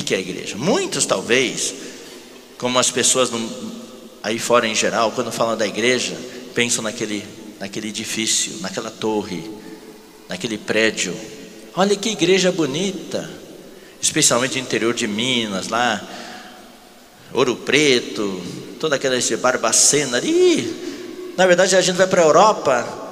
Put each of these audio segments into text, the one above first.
que é a igreja? Muitos talvez, como as pessoas aí fora em geral, quando falam da igreja, pensam naquele edifício, naquela torre, naquele prédio. Olha que igreja bonita, especialmente no interior de Minas, lá, Ouro Preto, toda aquela Barbacena ali. Na verdade a gente vai para a Europa,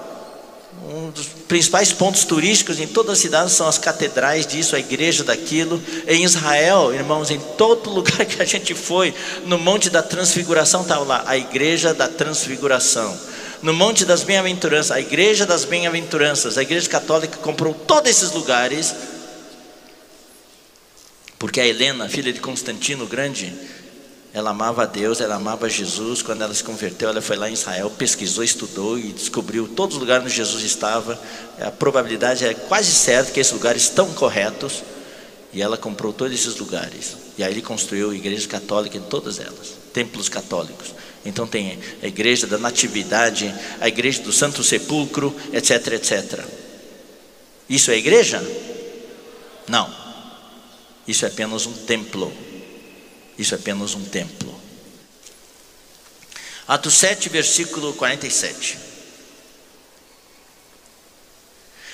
um dos principais pontos turísticos em toda a cidade são as catedrais disso, a igreja daquilo. Em Israel, irmãos, em todo lugar que a gente foi, no Monte da Transfiguração está lá, a igreja da Transfiguração. No Monte das Bem-aventuranças, a igreja das Bem-aventuranças. A igreja católica comprou todos esses lugares, porque a Helena, filha de Constantino o Grande, ela amava a Deus, ela amava Jesus. Quando ela se converteu, ela foi lá em Israel, pesquisou, estudou e descobriu todos os lugares onde Jesus estava. A probabilidade é quase certa que esses lugares estão corretos. E ela comprou todos esses lugares. E aí ele construiu a igreja católica em todas elas, templos católicos. Então tem a igreja da Natividade, a igreja do Santo Sepulcro, etc, etc. Isso é igreja? Não. Isso é apenas um templo. Isso é apenas um templo. Atos 7, versículo 47.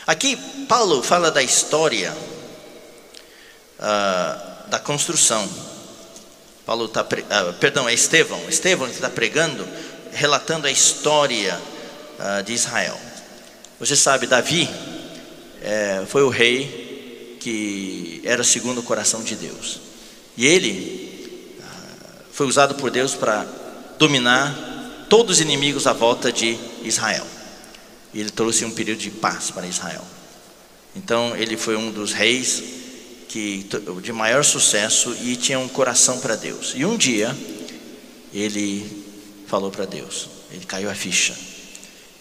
Aqui Paulo fala da história da construção. É Estevão que está pregando, relatando a história de Israel. Você sabe, Davi foi o rei que era segundo o coração de Deus. E ele foi usado por Deus para dominar todos os inimigos à volta de Israel. E ele trouxe um período de paz para Israel. Então ele foi um dos reis de maior sucesso e tinha um coração para Deus. E um dia ele falou para Deus, ele caiu a ficha.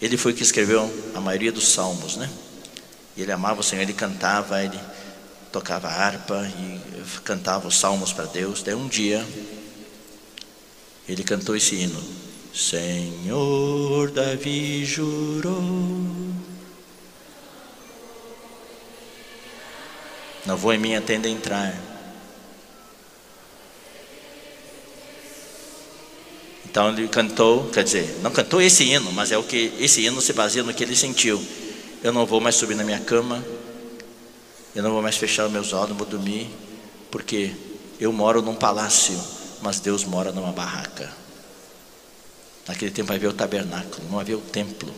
Ele foi que escreveu a maioria dos salmos, né? Ele amava o Senhor, ele cantava, ele tocava harpa e cantava os salmos para Deus. Daí um dia ele cantou esse hino: Senhor, Davi jurou, não vou em minha tenda entrar. Então ele cantou, quer dizer, não cantou esse hino, mas é o que esse hino se baseia no que ele sentiu. Eu não vou mais subir na minha cama, eu não vou mais fechar os meus olhos, não vou dormir, porque eu moro num palácio, mas Deus mora numa barraca. Naquele tempo havia o tabernáculo, não havia o templo.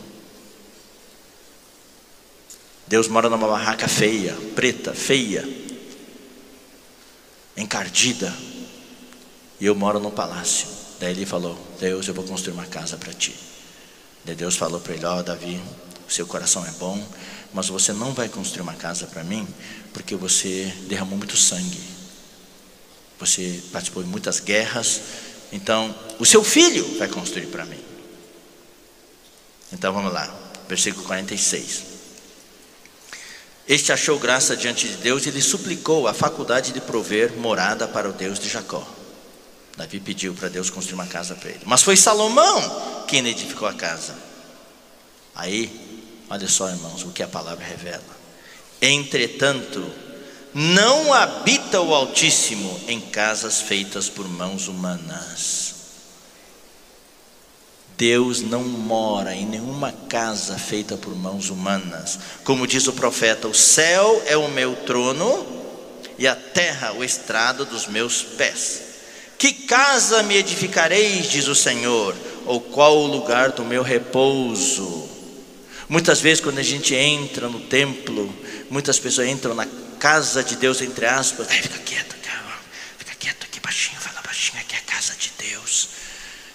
Deus mora numa barraca feia, preta, feia, encardida, e eu moro num palácio. Daí ele falou: Deus, eu vou construir uma casa para ti. Daí Deus falou para ele: ó, Davi, o seu coração é bom, mas você não vai construir uma casa para mim, porque você derramou muito sangue, você participou de muitas guerras, então o seu filho vai construir para mim. Então vamos lá, versículo 46. Este achou graça diante de Deus e lhe suplicou a faculdade de prover morada para o Deus de Jacó. Davi pediu para Deus construir uma casa para ele, mas foi Salomão quem edificou a casa. Aí, olha só, irmãos, o que a palavra revela: entretanto, não habita o Altíssimo em casas feitas por mãos humanas. Deus não mora em nenhuma casa feita por mãos humanas. Como diz o profeta: o céu é o meu trono e a terra o estrado dos meus pés. Que casa me edificareis, diz o Senhor, ou qual o lugar do meu repouso? Muitas vezes quando a gente entra no templo, muitas pessoas entram na casa de Deus, entre aspas, fica quieto aqui baixinho, fala baixinho, aqui é a casa de Deus,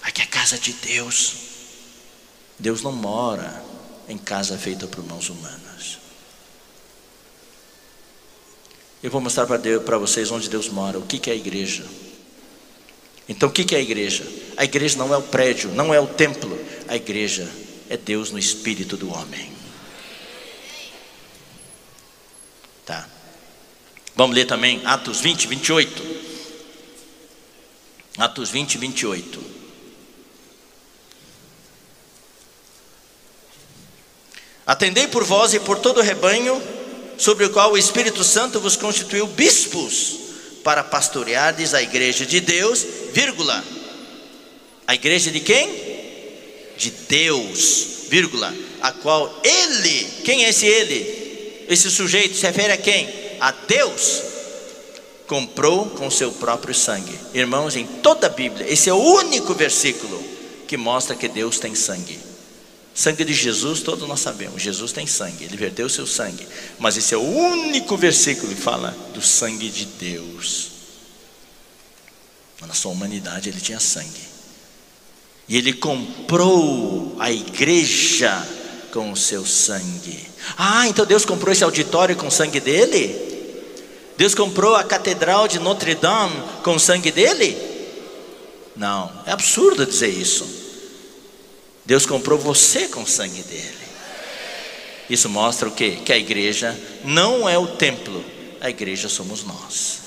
aqui é a casa de Deus. Deus não mora em casa feita por mãos humanas. Eu vou mostrar para vocês onde Deus mora, o que é a igreja. Então o que é a igreja? A igreja não é o prédio, não é o templo. A igreja é Deus no espírito do homem. Tá. Vamos ler também Atos 20, 28. Atos 20, 28. Atendei por vós e por todo o rebanho, sobre o qual o Espírito Santo vos constituiu bispos, para pastoreardes a igreja de Deus, vírgula. A igreja de quem? De Deus, vírgula. A qual ele, quem é esse ele? Esse sujeito se refere a quem? A Deus. Comprou com seu próprio sangue. Irmãos, em toda a Bíblia, esse é o único versículo que mostra que Deus tem sangue. Sangue de Jesus, todos nós sabemos, Jesus tem sangue, ele verteu o seu sangue. Mas esse é o único versículo que fala do sangue de Deus. Na sua humanidade ele tinha sangue. E ele comprou a igreja com o seu sangue. Ah, então Deus comprou esse auditório com o sangue dele? Deus comprou a catedral de Notre Dame com o sangue dele? Não, é absurdo dizer isso. Deus comprou você com o sangue dele. Isso mostra o quê? Que a igreja não é o templo, a igreja somos nós.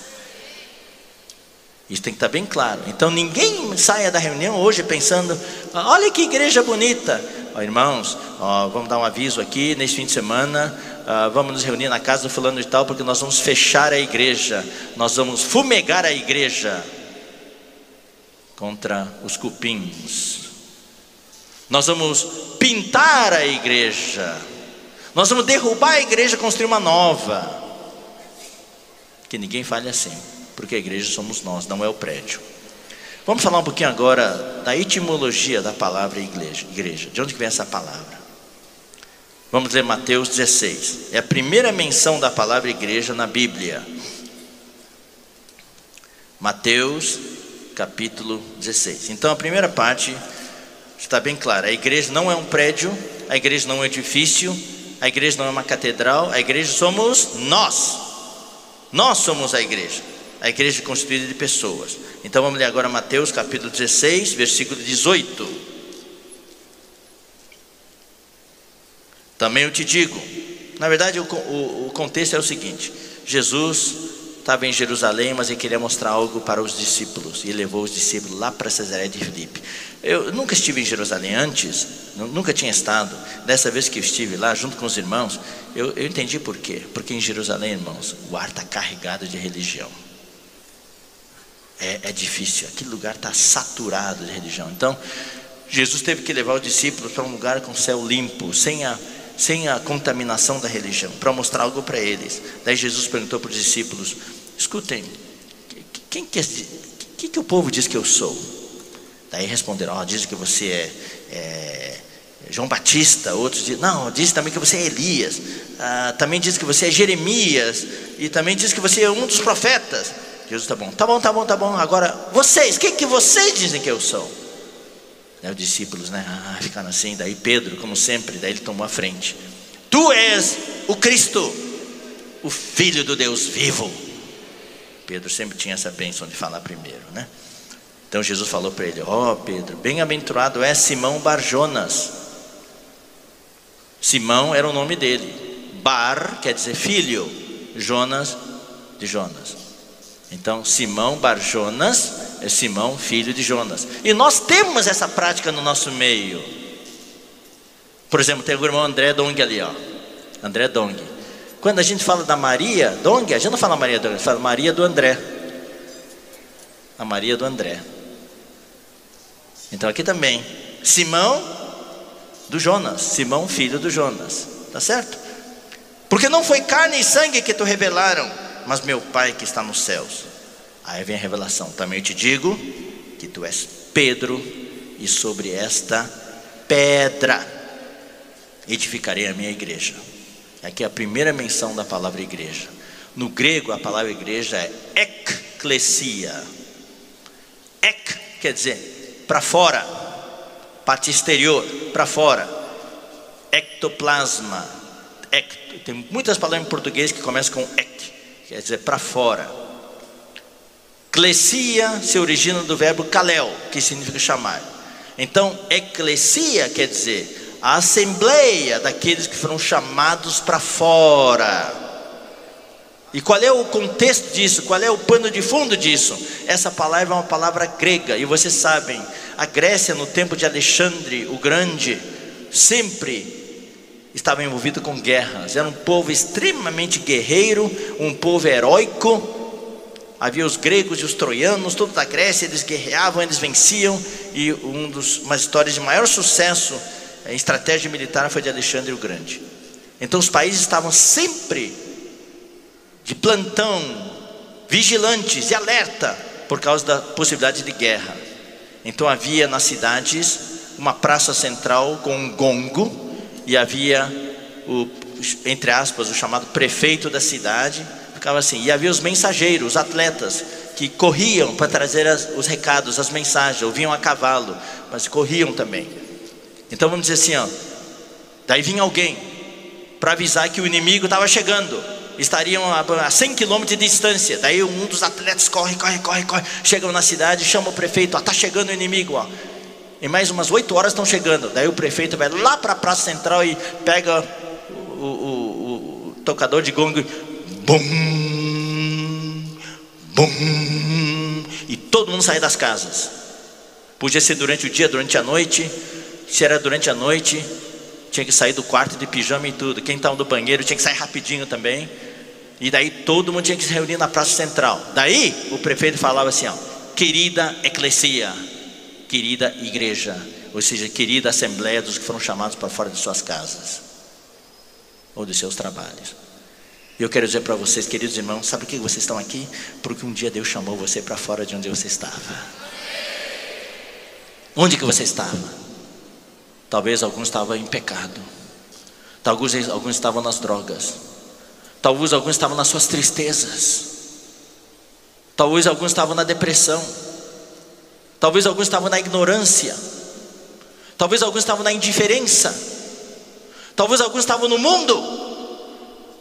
Isso tem que estar bem claro. Então ninguém saia da reunião hoje pensando: olha que igreja bonita. Irmãos, vamos dar um aviso aqui, nesse fim de semana vamos nos reunir na casa do fulano de tal, porque nós vamos fechar a igreja, nós vamos fumegar a igreja contra os cupins, nós vamos pintar a igreja, nós vamos derrubar a igreja e construir uma nova. Que ninguém fale assim, porque a igreja somos nós, não é o prédio. Vamos falar um pouquinho agora da etimologia da palavra igreja. De onde que vem essa palavra? Vamos ler Mateus 16. É a primeira menção da palavra igreja na Bíblia. Mateus capítulo 16. Então a primeira parte está bem clara. A igreja não é um prédio, a igreja não é um edifício, a igreja não é uma catedral, a igreja somos nós. Nós somos a igreja é constituída de pessoas. Então vamos ler agora Mateus capítulo 16, versículo 18. Também eu te digo, na verdade o contexto é o seguinte: Jesus estava em Jerusalém, mas ele queria mostrar algo para os discípulos, e levou os discípulos lá para Cesareia de Filipe. Eu nunca estive em Jerusalém antes, nunca tinha estado. Dessa vez que eu estive lá junto com os irmãos, eu entendi por quê. Porque em Jerusalém, irmãos, o ar está carregado de religião. É difícil, aquele lugar está saturado de religião. Então Jesus teve que levar os discípulos para um lugar com céu limpo, sem a contaminação da religião, para mostrar algo para eles. Daí Jesus perguntou para os discípulos: escutem, quem que o povo diz que eu sou? Daí responderam: dizem que você é João Batista. Outros dizem: não, dizem também que você é Elias. Também dizem que você é Jeremias. E também dizem que você é um dos profetas. Jesus: tá bom. Agora vocês, quem que vocês dizem que eu sou? Daí os discípulos, ficaram assim. Daí Pedro, como sempre, daí ele tomou a frente: tu és o Cristo, o Filho do Deus vivo. Pedro sempre tinha essa bênção de falar primeiro, né? Então Jesus falou para ele: Pedro, bem-aventurado é Simão Bar-Jonas. Simão era o nome dele. Bar quer dizer filho, Jonas de Jonas. Então Simão Bar-Jonas é Simão, filho de Jonas. E nós temos essa prática no nosso meio. Por exemplo, tem o irmão André Dong ali, André Dong. Quando a gente fala da Maria Dong, a gente não fala Maria Dong, a gente fala Maria do André. A Maria do André. Então aqui também, Simão do Jonas, Simão, filho do Jonas. Tá certo? Porque não foi carne e sangue que te revelaram, mas meu Pai que está nos céus. Aí vem a revelação: também eu te digo que tu és Pedro, e sobre esta pedra edificarei a minha igreja. Aqui é a primeira menção da palavra igreja. No grego a palavra igreja é ekklesia. Ek quer dizer para fora, parte exterior, para fora. Ectoplasma. Tem muitas palavras em português que começam com ek, quer dizer para fora. Klesia se origina do verbo kalel, que significa chamar. Então eclesia quer dizer a assembleia daqueles que foram chamados para fora. E qual é o contexto disso? Qual é o pano de fundo disso? Essa palavra é uma palavra grega. E vocês sabem, a Grécia no tempo de Alexandre o Grande sempre estava envolvido com guerras. Era um povo extremamente guerreiro, um povo heróico. havia os gregos e os troianos, tudo da Grécia, eles guerreavam, eles venciam. E uma história de maior sucesso em estratégia militar foi de Alexandre o Grande. Então os países estavam sempre de plantão, vigilantes e alerta por causa da possibilidade de guerra. Então havia nas cidades uma praça central com um gongo, e havia entre aspas, o chamado prefeito da cidade, ficava assim, e havia os mensageiros, os atletas, que corriam para trazer os recados, as mensagens, ou vinham a cavalo, mas corriam também. Então vamos dizer assim, ó, daí vinha alguém para avisar que o inimigo estava chegando, estariam a 100 km de distância. Daí um dos atletas corre, chegam na cidade, chama o prefeito, está chegando o inimigo, ó. Em mais umas 8 horas estão chegando. Daí o prefeito vai lá para a praça central e pega o tocador de gongo, bum, bum, e todo mundo sai das casas. Podia ser durante o dia, durante a noite. Se era durante a noite, tinha que sair do quarto de pijama e tudo. Quem estava no banheiro tinha que sair rapidinho também. E daí todo mundo tinha que se reunir na praça central. Daí o prefeito falava assim, ó, querida eclesia, querida igreja, ou seja, querida assembleia dos que foram chamados para fora de suas casas ou de seus trabalhos. E eu quero dizer para vocês, queridos irmãos, sabe por que vocês estão aqui? Porque um dia Deus chamou você para fora de onde você estava. Onde que você estava? Talvez alguns estavam em pecado, talvez alguns estavam nas drogas, talvez alguns estavam nas suas tristezas, talvez alguns estavam na depressão, talvez alguns estavam na ignorância, talvez alguns estavam na indiferença, talvez alguns estavam no mundo.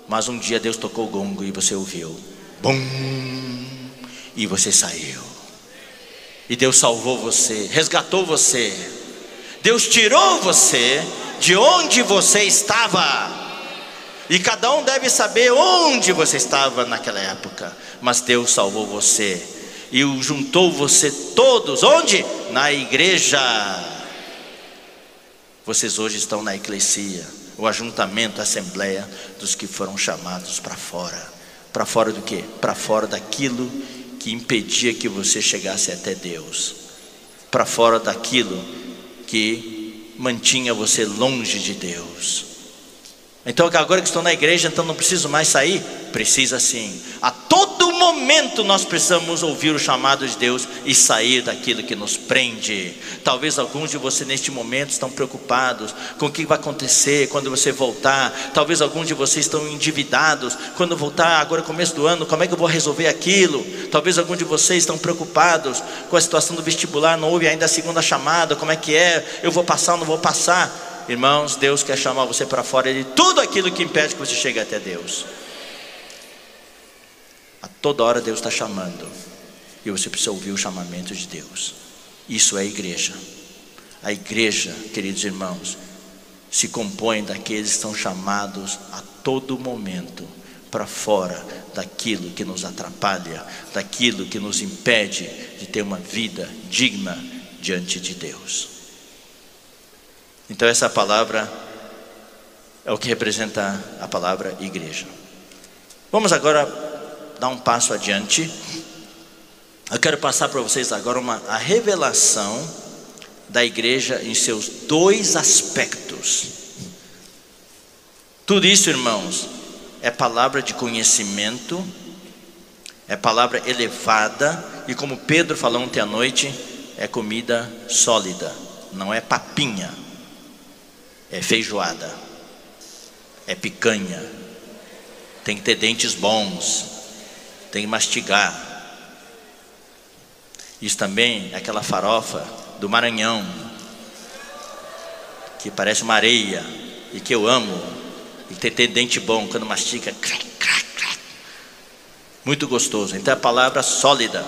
Mas um dia Deus tocou o gongo e você ouviu, bum, e você saiu. E Deus salvou você, resgatou você. Deus tirou você de onde você estava. E cada um deve saber onde você estava naquela época. Mas Deus salvou você e juntou você todos, onde? Na igreja. Vocês hoje estão na eclesia, o ajuntamento, a assembleia dos que foram chamados para fora. Para fora do quê? Para fora daquilo que impedia que você chegasse até Deus. Para fora daquilo que mantinha você longe de Deus. Então agora que estou na igreja, então não preciso mais sair? Precisa sim. A todo momento nós precisamos ouvir o chamado de Deus e sair daquilo que nos prende. Talvez alguns de vocês neste momento estão preocupados com o que vai acontecer quando você voltar. Talvez alguns de vocês estão endividados. Quando voltar agora começo do ano, como é que eu vou resolver aquilo? Talvez alguns de vocês estão preocupados com a situação do vestibular, não houve ainda a segunda chamada, como é que é? Eu vou passar ou não vou passar? Irmãos, Deus quer chamar você para fora de tudo aquilo que impede que você chegue até Deus. A toda hora Deus está chamando, e você precisa ouvir o chamamento de Deus. Isso é a igreja. A igreja, queridos irmãos, se compõe daqueles que são chamados a todo momento para fora daquilo que nos atrapalha, daquilo que nos impede de ter uma vida digna diante de Deus. Então essa palavra é o que representa a palavra igreja. Vamos agora dar um passo adiante. Eu quero passar para vocês agora a revelação da igreja em seus 2 aspectos. Tudo isso, irmãos, é palavra de conhecimento, é palavra elevada, e como Pedro falou ontem à noite, é comida sólida, não é papinha. É feijoada, é picanha, tem que ter dentes bons, tem que mastigar. Isso também é aquela farofa do Maranhão, que parece uma areia, e que eu amo, e tem que ter dente bom, quando mastiga, crac, crac, crac. Muito gostoso. Então é a palavra sólida.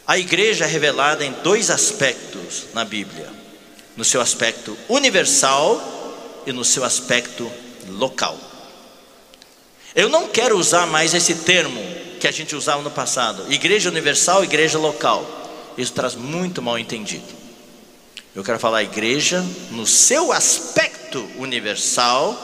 A igreja é revelada em 2 aspectos na Bíblia: no seu aspecto universal e no seu aspecto local. Eu não quero usar mais esse termo que a gente usava no passado, igreja universal, igreja local. Isso traz muito mal entendido. Eu quero falar igreja no seu aspecto universal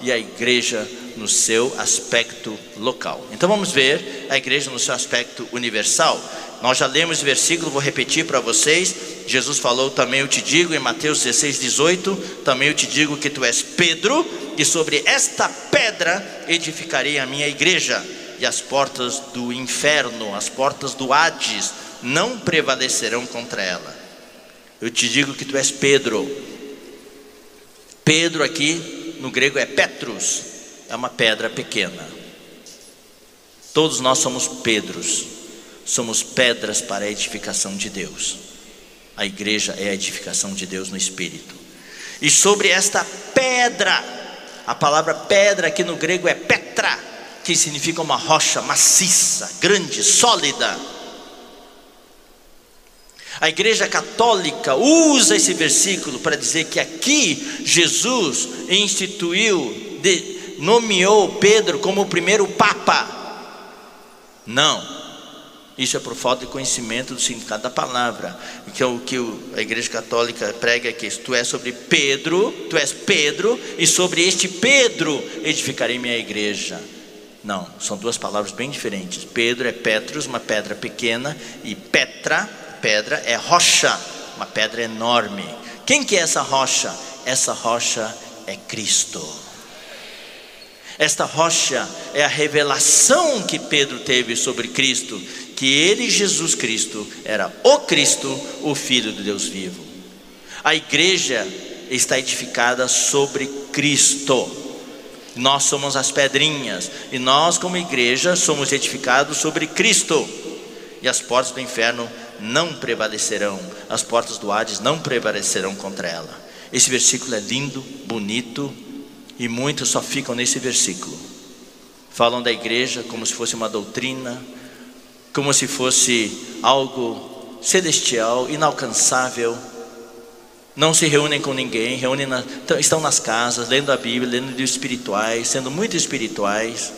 e a igreja no seu aspecto local. Então vamos ver a igreja no seu aspecto universal. Nós já lemos o versículo, vou repetir para vocês. Jesus falou: também eu te digo, em Mateus 16:18, também eu te digo que tu és Pedro, e sobre esta pedra edificarei a minha igreja, e as portas do inferno, as portas do Hades, não prevalecerão contra ela. Eu te digo que tu és Pedro. Pedro aqui no grego é Petrus, é uma pedra pequena. Todos nós somos Pedros, somos pedras para a edificação de Deus. A igreja é a edificação de Deus no Espírito. E sobre esta pedra, a palavra pedra aqui no grego é Petra, que significa uma rocha maciça, grande, sólida. A igreja católica usa esse versículo para dizer que aqui Jesus instituiu, nomeou Pedro como o primeiro papa. Não, isso é por falta de conhecimento do significado da palavra. Então, o que a igreja católica prega é que tu és sobre Pedro, tu és Pedro, e sobre este Pedro edificarei minha igreja. Não, são duas palavras bem diferentes. Pedro é Petrus, uma pedra pequena, e Petra, pedra, é rocha, uma pedra enorme. Quem que é essa rocha? Essa rocha é Cristo. Esta rocha é a revelação que Pedro teve sobre Cristo, que ele, Jesus Cristo, era o Cristo, o Filho de Deus vivo. A igreja está edificada sobre Cristo. Nós somos as pedrinhas, e nós como igreja somos edificados sobre Cristo. E as portas do inferno não prevalecerão, as portas do Hades não prevalecerão contra ela. Esse versículo é lindo, bonito, e muitos só ficam nesse versículo. Falam da igreja como se fosse uma doutrina, como se fosse algo celestial, inalcançável. Não se reúnem com ninguém, estão nas casas, lendo a Bíblia, lendo livros espirituais, sendo muito espirituais.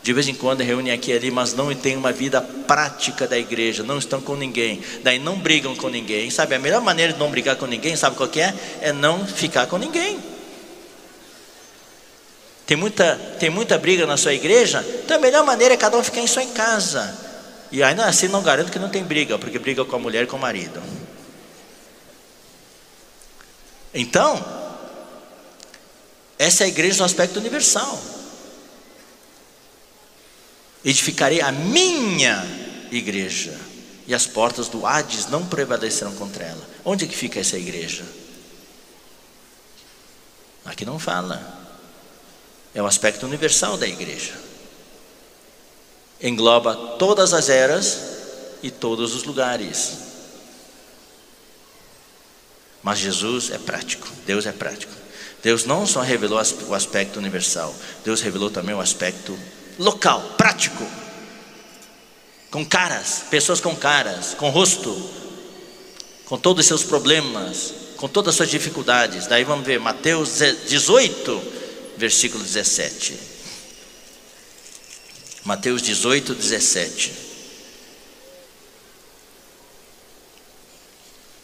De vez em quando reúnem aqui e ali, mas não têm uma vida prática da igreja, não estão com ninguém, daí não brigam com ninguém. Sabe, a melhor maneira de não brigar com ninguém, sabe qual que é? É não ficar com ninguém. Tem muita briga na sua igreja, então a melhor maneira é cada um ficar em sua casa. E ainda assim não garanto que não tem briga, porque briga com a mulher e com o marido. Então, essa é a igreja no aspecto universal. Edificarei a minha igreja, e as portas do Hades não prevalecerão contra ela. Onde é que fica essa igreja? Aqui não fala. É o aspecto universal da igreja. Engloba todas as eras e todos os lugares. Mas Jesus é prático, Deus é prático. Deus não só revelou o aspecto universal, Deus revelou também o aspecto local, prático. Com caras, pessoas com caras, com rosto, com todos os seus problemas, com todas as suas dificuldades. Daí vamos ver Mateus 18, versículo 17. Mateus 18, 17.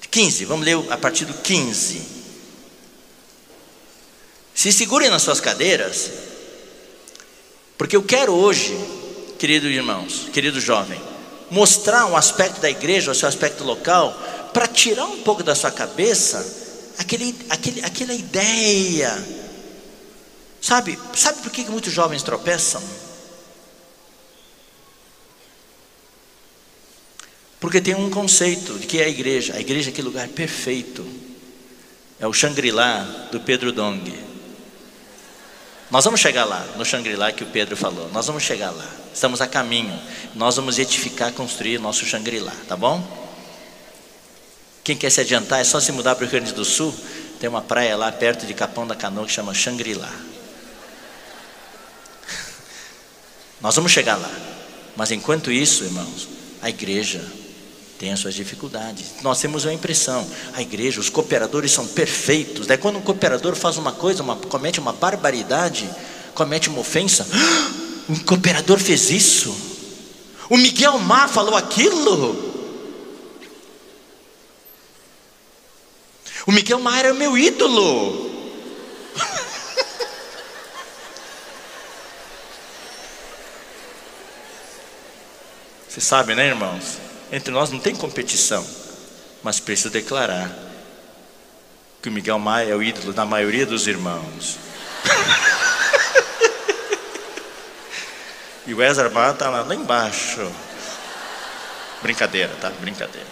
15, vamos ler a partir do 15. Se segurem nas suas cadeiras, porque eu quero hoje, queridos irmãos, querido jovem, mostrar um aspecto da igreja, o seu aspecto local, para tirar um pouco da sua cabeça aquela ideia. Sabe por que muitos jovens tropeçam? Porque tem um conceito de que é a igreja é aquele lugar perfeito, é o Shangri-La do Pedro Dong. Nós vamos chegar lá, no Shangri-La que o Pedro falou, nós vamos chegar lá, estamos a caminho, nós vamos edificar, construir o nosso Shangri-La, tá bom? Quem quer se adiantar, é só se mudar para o Rio Grande do Sul, tem uma praia lá perto de Capão da Canoa que chama Shangri-La. Nós vamos chegar lá, mas enquanto isso, irmãos, a igreja tem as suas dificuldades. Nós temos uma impressão, a igreja, os cooperadores são perfeitos. Daí quando um cooperador faz uma coisa, comete uma barbaridade, comete uma ofensa, um cooperador fez isso, o Miguel Mar falou aquilo, o Miguel Mar era meu ídolo. Você sabe, né, irmãos? Entre nós não tem competição, mas preciso declarar que o Miguel Maia é o ídolo da maioria dos irmãos. E o Ezra Maia está lá embaixo. Brincadeira, tá? Brincadeira.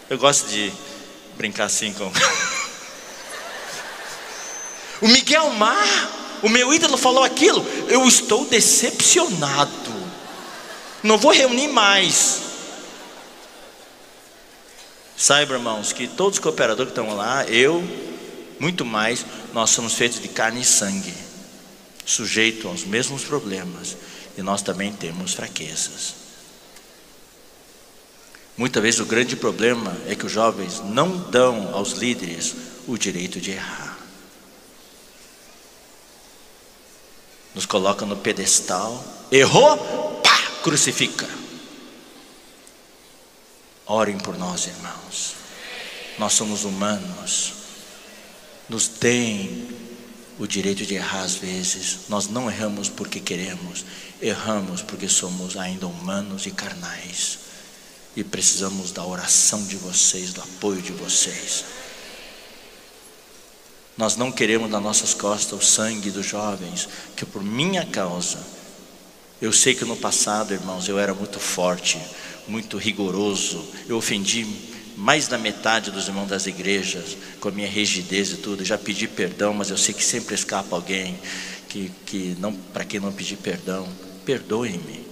Eu gosto de brincar assim com... O Miguel Maia, o meu ídolo, falou aquilo. Eu estou decepcionado. Não vou reunir mais. Saiba, irmãos, que todos os cooperadores que estão lá, eu, muito mais, nós somos feitos de carne e sangue, sujeitos aos mesmos problemas, e nós também temos fraquezas. Muitas vezes o grande problema é que os jovens não dão aos líderes o direito de errar. Nos colocam no pedestal. Errou? Pá! Crucifica. Orem por nós, irmãos. Nós somos humanos. Nos deem o direito de errar às vezes. Nós não erramos porque queremos. Erramos porque somos ainda humanos e carnais. E precisamos da oração de vocês, do apoio de vocês. Nós não queremos nas nossas costas o sangue dos jovens, que por minha causa, eu sei que no passado, irmãos, eu era muito forte, muito rigoroso, eu ofendi mais da metade dos irmãos das igrejas, com a minha rigidez e tudo. Eu já pedi perdão, mas eu sei que sempre escapa alguém, que não, para quem não pedir perdão, perdoe-me.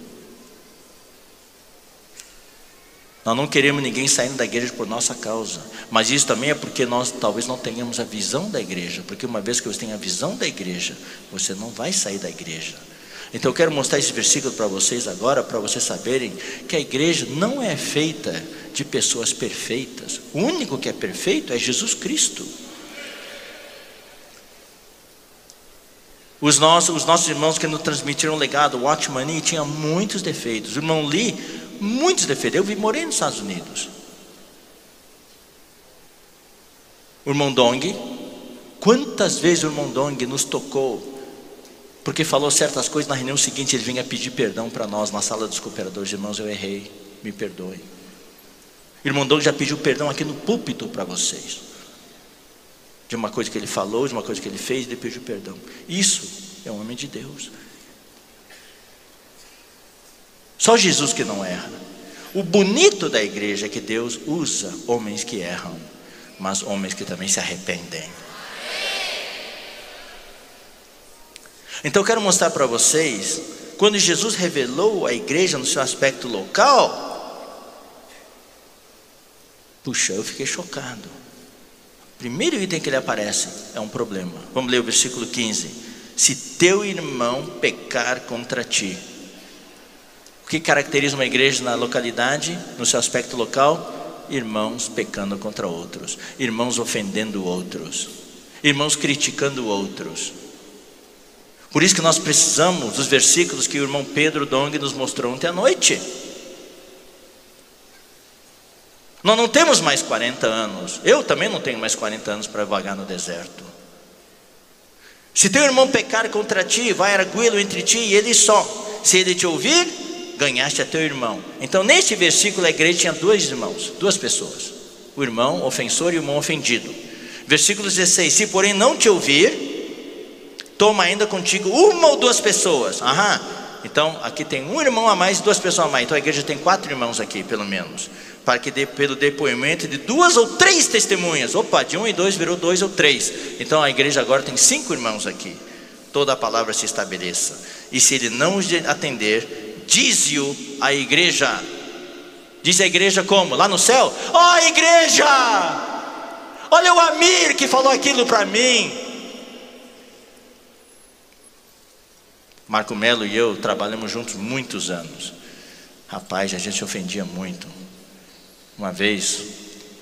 Nós não queremos ninguém saindo da igreja por nossa causa, mas isso também é porque nós talvez não tenhamos a visão da igreja, porque uma vez que você tem a visão da igreja, você não vai sair da igreja. Então eu quero mostrar esse versículo para vocês agora, para vocês saberem que a igreja não é feita de pessoas perfeitas. O único que é perfeito é Jesus Cristo. Os nossos irmãos que nos transmitiram o legado, o Watchman tinha muitos defeitos. O irmão Lee, muitos defeitos. Eu morei nos Estados Unidos. O irmão Dong, quantas vezes o irmão Dong nos tocou, porque falou certas coisas, na reunião seguinte ele vinha pedir perdão para nós, na sala dos cooperadores. Irmãos, eu errei, me perdoem. O irmão Dong já pediu perdão aqui no púlpito para vocês, de uma coisa que ele falou, de uma coisa que ele fez, ele pediu perdão. Isso é um homem de Deus. Só Jesus que não erra. O bonito da igreja é que Deus usa homens que erram, mas homens que também se arrependem. Então eu quero mostrar para vocês, quando Jesus revelou a igreja no seu aspecto local, puxa, eu fiquei chocado. Primeiro item que ele aparece é um problema. Vamos ler o versículo 15. Se teu irmão pecar contra ti. O que caracteriza uma igreja na localidade, no seu aspecto local? Irmãos pecando contra outros, irmãos ofendendo outros, irmãos criticando outros. Por isso que nós precisamos dos versículos que o irmão Pedro Dong nos mostrou ontem à noite. Nós não temos mais 40 anos. Eu também não tenho mais 40 anos para vagar no deserto. Se teu irmão pecar contra ti, vai arguí-lo entre ti e ele só. Se ele te ouvir, ganhaste a teu irmão. Então neste versículo a igreja tinha dois irmãos, duas pessoas, o irmão ofensor e o irmão ofendido. Versículo 16. Se porém não te ouvir, toma ainda contigo uma ou duas pessoas. Então aqui tem um irmão a mais e duas pessoas a mais. Então a igreja tem 4 irmãos aqui pelo menos, para que pelo depoimento de 2 ou 3 testemunhas. Opa, de 1 e 2 virou 2 ou 3. Então a igreja agora tem 5 irmãos aqui. Toda a palavra se estabeleça. E se ele não atender, dize-o à igreja. Diz a igreja como? Lá no céu? Ó igreja! Olha o Amir que falou aquilo para mim. Marco Melo e eu trabalhamos juntos muitos anos. Rapaz, a gente se ofendia muito. Uma vez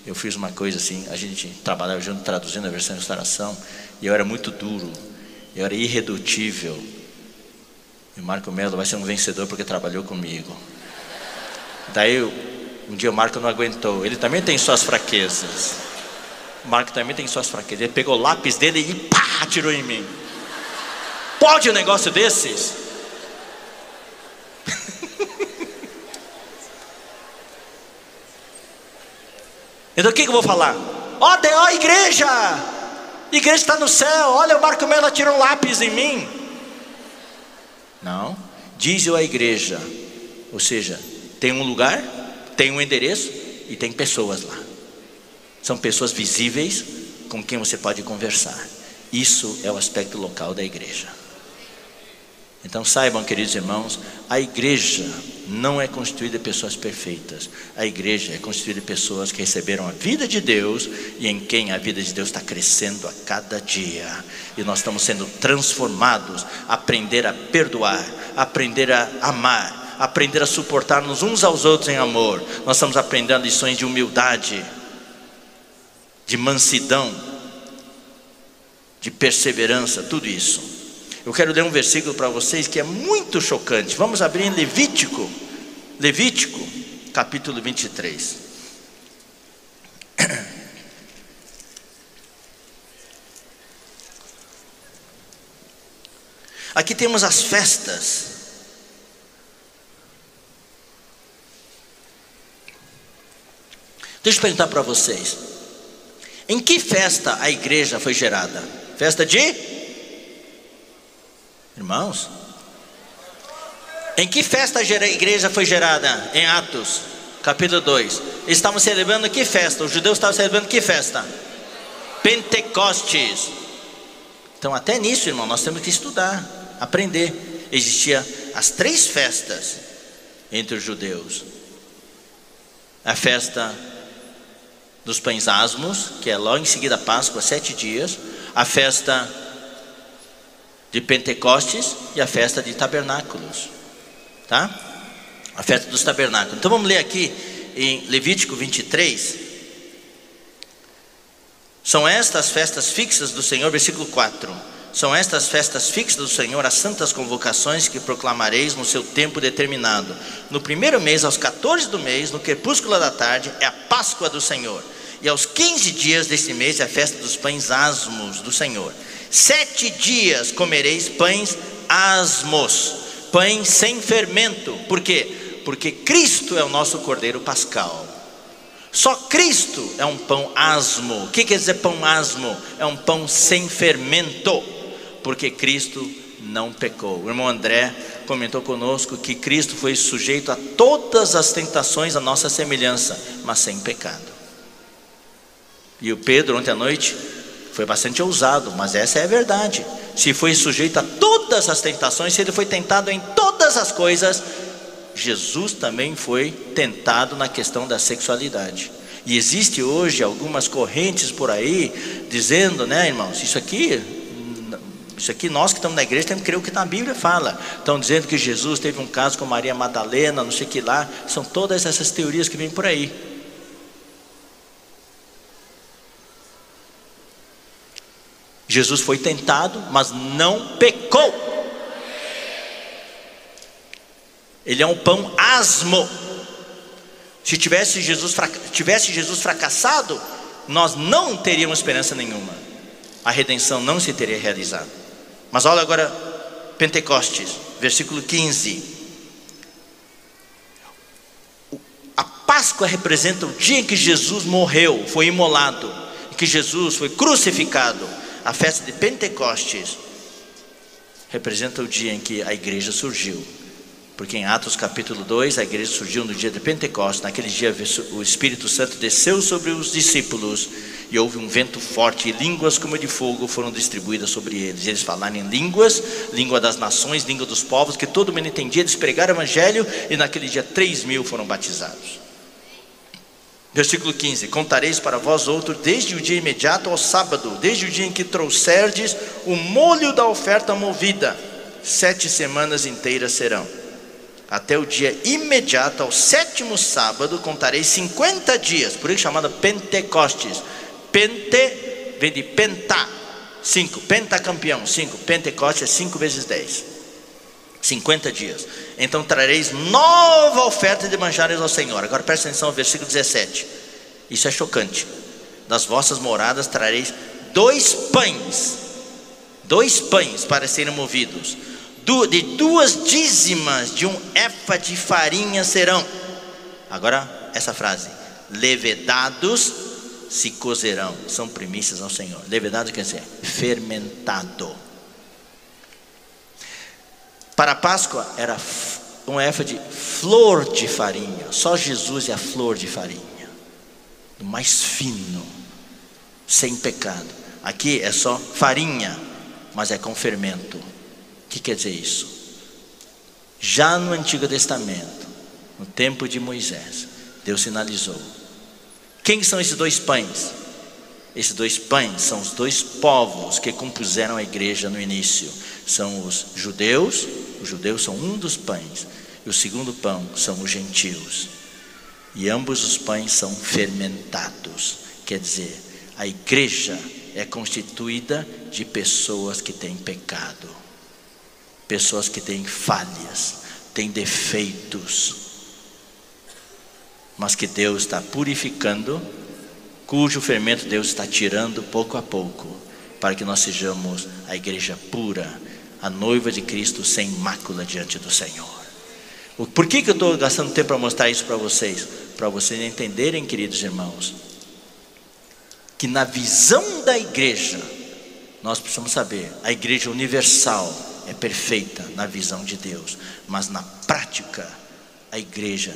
eu fiz uma coisa assim, a gente trabalhava junto traduzindo a versão de restauração, e eu era muito duro, eu era irredutível. E o Marco Melo vai ser um vencedor porque trabalhou comigo. Daí um dia o Marco não aguentou, ele também tem suas fraquezas. O Marco também tem suas fraquezas. Ele pegou o lápis dele e pá, atirou em mim. Pode um negócio desses? Então o que eu vou falar? Ó, igreja! A igreja está no céu. Olha, o Marco Melo tirou um lápis em mim. Não, diz-o a igreja. Ou seja, tem um lugar, tem um endereço e tem pessoas lá. São pessoas visíveis com quem você pode conversar. Isso é o aspecto local da igreja. Então saibam, queridos irmãos, a igreja não é constituída de pessoas perfeitas. A igreja é constituída de pessoas que receberam a vida de Deus e em quem a vida de Deus está crescendo a cada dia. E nós estamos sendo transformados, aprender a perdoar, aprender a amar, aprender a suportar-nos uns aos outros em amor. Nós estamos aprendendo lições de humildade, de mansidão, de perseverança, tudo isso. Eu quero ler um versículo para vocês que é muito chocante. Vamos abrir em Levítico, capítulo 23. Aqui temos as festas. Deixa eu perguntar para vocês: em que festa a igreja foi gerada? Festa de... Irmãos, em que festa a igreja foi gerada? Em Atos, capítulo 2. Eles estavam celebrando que festa? Os judeus estavam celebrando que festa? Pentecostes. Então até nisso, irmão, nós temos que estudar, aprender. Existiam as 3 festas entre os judeus: a festa dos pães asmos, que é logo em seguida a Páscoa, 7 dias. A festa de Pentecostes e a festa de tabernáculos, tá? A festa dos tabernáculos. Então vamos ler aqui em Levítico 23. São estas festas fixas do Senhor, versículo 4. São estas festas fixas do Senhor, as santas convocações que proclamareis no seu tempo determinado. No primeiro mês, aos 14 do mês, no crepúsculo da tarde, é a Páscoa do Senhor. E aos 15 dias deste mês é a festa dos pães asmos do Senhor. 7 dias comereis pães asmos, pães sem fermento. Por quê? Porque Cristo é o nosso Cordeiro Pascal. Só Cristo é um pão asmo. O que quer dizer pão asmo? É um pão sem fermento, porque Cristo não pecou. O irmão André comentou conosco que Cristo foi sujeito a todas as tentações à nossa semelhança, mas sem pecado. E o Pedro ontem à noite foi bastante ousado, mas essa é a verdade. Se foi sujeito a todas as tentações, se ele foi tentado em todas as coisas, Jesus também foi tentado na questão da sexualidade. E existe hoje algumas correntes por aí dizendo, né, irmãos, isso aqui nós que estamos na igreja temos que crer o que na Bíblia fala. Estão dizendo que Jesus teve um caso com Maria Madalena, não sei o que lá. São todas essas teorias que vêm por aí. Jesus foi tentado, mas não pecou. Ele é um pão asmo. Se tivesse Jesus fracassado, nós não teríamos esperança nenhuma. A redenção não se teria realizado. Mas olha agora Pentecostes, versículo 15. A Páscoa representa o dia em que Jesus morreu, foi imolado, em que Jesus foi crucificado. A festa de Pentecostes representa o dia em que a igreja surgiu. Porque em Atos capítulo 2, a igreja surgiu no dia de Pentecostes. Naquele dia o Espírito Santo desceu sobre os discípulos e houve um vento forte, e línguas como de fogo foram distribuídas sobre eles. E eles falaram em línguas, língua das nações, língua dos povos, que todo mundo entendia. Eles pregaram o evangelho e naquele dia 3.000 foram batizados. Versículo 15: contareis para vós outros desde o dia imediato ao sábado, desde o dia em que trouxerdes o molho da oferta movida, 7 semanas inteiras serão. Até o dia imediato ao 7º sábado contareis 50 dias, por isso chamado Pentecostes. Pente vem de pentá, 5, pentacampeão, 5, Pentecostes é 5 vezes 10, 50 dias. Então trareis nova oferta de manjares ao Senhor. Agora presta atenção ao versículo 17. Isso é chocante. Das vossas moradas trareis 2 pães para serem movidos. De 2 dízimas de um efa de farinha serão. Agora essa frase: levedados se cozerão, são primícias ao Senhor. Levedado quer dizer fermentado. Para a Páscoa era um éfa de flor de farinha. Só Jesus é a flor de farinha, do mais fino, sem pecado. Aqui é só farinha, mas é com fermento. O que quer dizer isso? Já no Antigo Testamento, no tempo de Moisés, Deus sinalizou. Quem são esses dois pães? Esses dois pães são os dois povos que compuseram a igreja no início. São os judeus são um dos pães, e o segundo pão são os gentios. E ambos os pães são fermentados. Quer dizer, a igreja é constituída de pessoas que têm pecado, pessoas que têm falhas, têm defeitos, mas que Deus está purificando, cujo fermento Deus está tirando pouco a pouco, para que nós sejamos a igreja pura, a noiva de Cristo sem mácula diante do Senhor. Por que eu estou gastando tempo para mostrar isso para vocês? Para vocês entenderem, queridos irmãos, que na visão da igreja, nós precisamos saber, a igreja universal é perfeita na visão de Deus, mas na prática, a igreja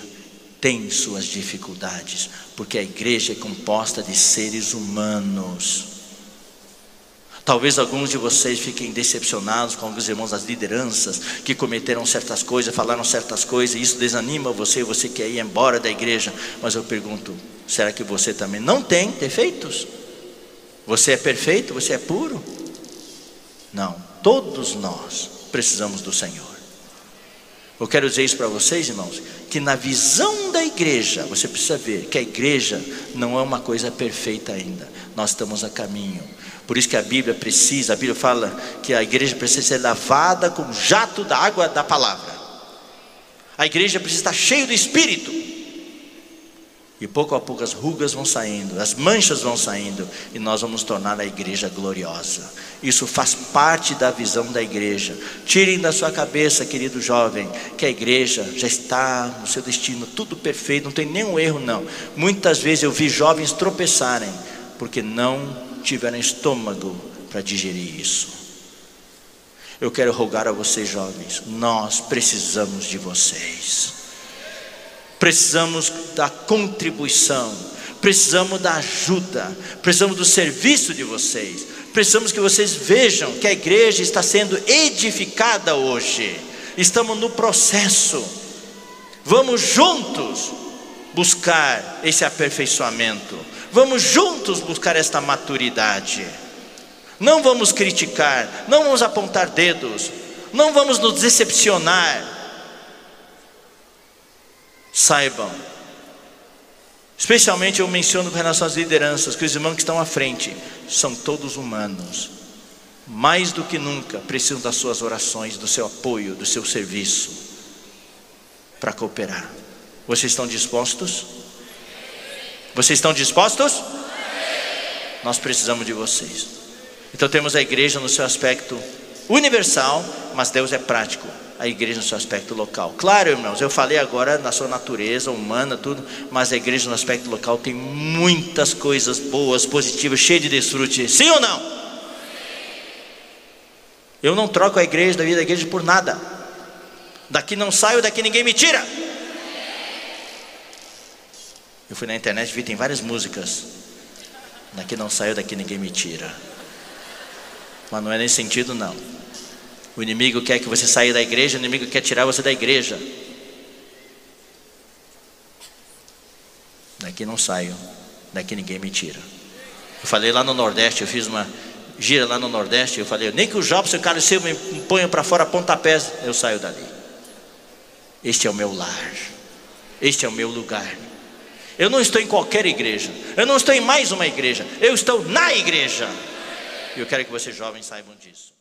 tem suas dificuldades, porque a igreja é composta de seres humanos. Talvez alguns de vocês fiquem decepcionados com alguns irmãos das lideranças que cometeram certas coisas, falaram certas coisas, e isso desanima você, você quer ir embora da igreja. Mas eu pergunto, será que você também não tem defeitos? Você é perfeito? Você é puro? Não, todos nós precisamos do Senhor. Eu quero dizer isso para vocês, irmãos, que na visão da igreja, você precisa ver que a igreja não é uma coisa perfeita ainda. Nós estamos a caminho. Por isso que a Bíblia fala que a igreja precisa ser lavada com o jato da água da palavra. A igreja precisa estar cheia do Espírito. E pouco a pouco as rugas vão saindo, as manchas vão saindo, e nós vamos tornar a igreja gloriosa. Isso faz parte da visão da igreja. Tirem da sua cabeça, querido jovem, que a igreja já está no seu destino, tudo perfeito, não tem nenhum erro não. Muitas vezes eu vi jovens tropeçarem, porque não tiveram estômago para digerir isso. Eu quero rogar a vocês, jovens, nós precisamos de vocês. Precisamos da contribuição, precisamos da ajuda, precisamos do serviço de vocês. Precisamos que vocês vejam que a igreja está sendo edificada hoje. Estamos no processo. Vamos juntos buscar esse aperfeiçoamento. Vamos juntos buscar esta maturidade. Não vamos criticar, não vamos apontar dedos, não vamos nos decepcionar. Saibam, especialmente eu menciono com relação às lideranças, que os irmãos que estão à frente são todos humanos. Mais do que nunca precisam das suas orações, do seu apoio, do seu serviço para cooperar. Vocês estão dispostos? Vocês estão dispostos? Nós precisamos de vocês. Então temos a igreja no seu aspecto universal, mas Deus é prático. A igreja no seu aspecto local. Claro, irmãos, eu falei agora na sua natureza humana, tudo, mas a igreja no aspecto local tem muitas coisas boas, positivas, cheias de desfrute. Sim ou não? Eu não troco a igreja da vida da igreja por nada. Daqui não saio, daqui ninguém me tira. Eu fui na internet, vi, tem várias músicas. Daqui não saio, daqui ninguém me tira. Mas não é nesse sentido não. O inimigo quer que você saia da igreja, o inimigo quer tirar você da igreja. Daqui não saio, daqui ninguém me tira. Eu falei lá no Nordeste, eu fiz uma gira lá no Nordeste, eu falei, nem que o Jobs, o cara seu me ponha para fora pontapés, eu saio dali. Este é o meu lar, este é o meu lugar. Eu não estou em qualquer igreja, eu não estou em mais uma igreja, eu estou na igreja. E eu quero que vocês jovens saibam disso.